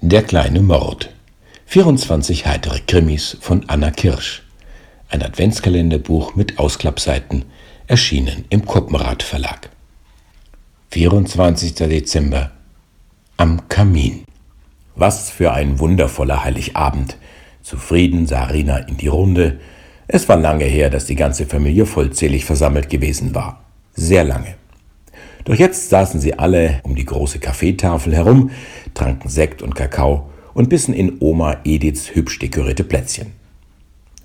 Der kleine Mord. 24 heitere Krimis von Anna Kirsch. Ein Adventskalenderbuch mit Ausklappseiten, erschienen im Koppenrad Verlag. 24. Dezember. Am Kamin. Was für ein wundervoller Heiligabend. Zufrieden sah Rina in die Runde. Es war lange her, dass die ganze Familie vollzählig versammelt gewesen war. Sehr lange. Doch jetzt saßen sie alle um die große Kaffeetafel herum, tranken Sekt und Kakao und bissen in Oma Ediths hübsch dekorierte Plätzchen.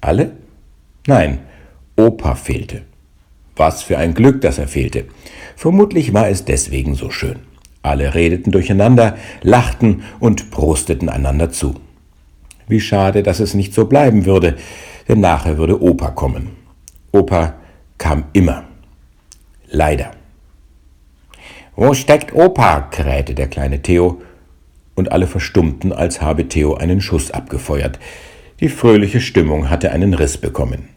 Alle? Nein, Opa fehlte. Was für ein Glück, dass er fehlte. Vermutlich war es deswegen so schön. Alle redeten durcheinander, lachten und prosteten einander zu. Wie schade, dass es nicht so bleiben würde, denn nachher würde Opa kommen. Opa kam immer. Leider. »Wo steckt Opa?« krähte der kleine Theo, und alle verstummten, als habe Theo einen Schuss abgefeuert. Die fröhliche Stimmung hatte einen Riss bekommen.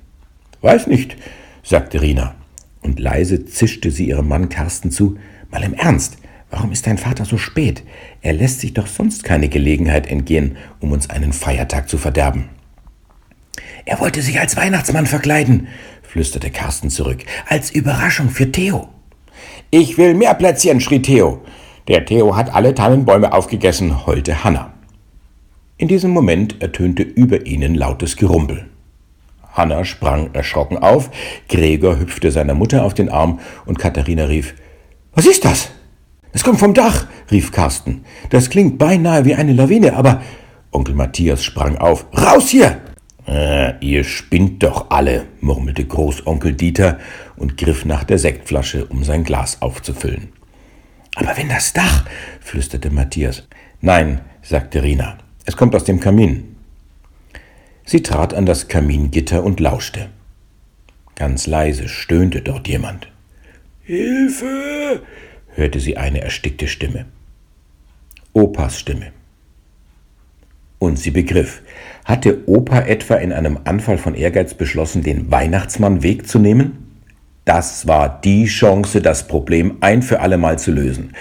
»Weiß nicht«, sagte Rina, und leise zischte sie ihrem Mann Karsten zu, »mal im Ernst, warum ist dein Vater so spät? Er lässt sich doch sonst keine Gelegenheit entgehen, um uns einen Feiertag zu verderben.« »Er wollte sich als Weihnachtsmann verkleiden«, flüsterte Karsten zurück, »als Überraschung für Theo.« »Ich will mehr Plätzchen«, schrie Theo. »Der Theo hat alle Tannenbäume aufgegessen«, heulte Hanna. In diesem Moment ertönte über ihnen lautes Gerumpel. Hanna sprang erschrocken auf, Gregor hüpfte seiner Mutter auf den Arm und Katharina rief, »Was ist das?« »Es kommt vom Dach«, rief Karsten. »Das klingt beinahe wie eine Lawine, aber...« Onkel Matthias sprang auf. »Raus hier!« »Ihr spinnt doch alle«, murmelte Großonkel Dieter und griff nach der Sektflasche, um sein Glas aufzufüllen. »Aber wenn das Dach«, flüsterte Matthias. »Nein«, sagte Rina, »es kommt aus dem Kamin.« Sie trat an das Kamingitter und lauschte. Ganz leise stöhnte dort jemand. »Hilfe!« hörte sie eine erstickte Stimme. Opas Stimme. Und sie begriff, hatte Opa etwa in einem Anfall von Ehrgeiz beschlossen, den Weihnachtsmann wegzunehmen? Das war die Chance, das Problem ein für allemal zu lösen.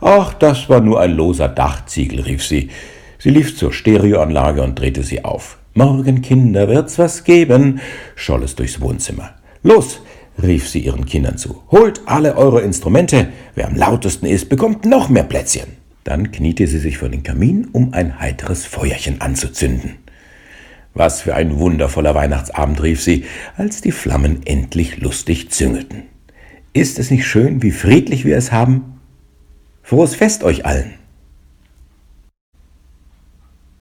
»Ach, das war nur ein loser Dachziegel«, rief sie. Sie lief zur Stereoanlage und drehte sie auf. »Morgen, Kinder, wird's was geben«, scholl es durchs Wohnzimmer. »Los«, rief sie ihren Kindern zu, »holt alle eure Instrumente, wer am lautesten ist, bekommt noch mehr Plätzchen.« Dann kniete sie sich vor den Kamin, um ein heiteres Feuerchen anzuzünden. »Was für ein wundervoller Weihnachtsabend«, rief sie, als die Flammen endlich lustig züngelten. »Ist es nicht schön, wie friedlich wir es haben? Frohes Fest euch allen!«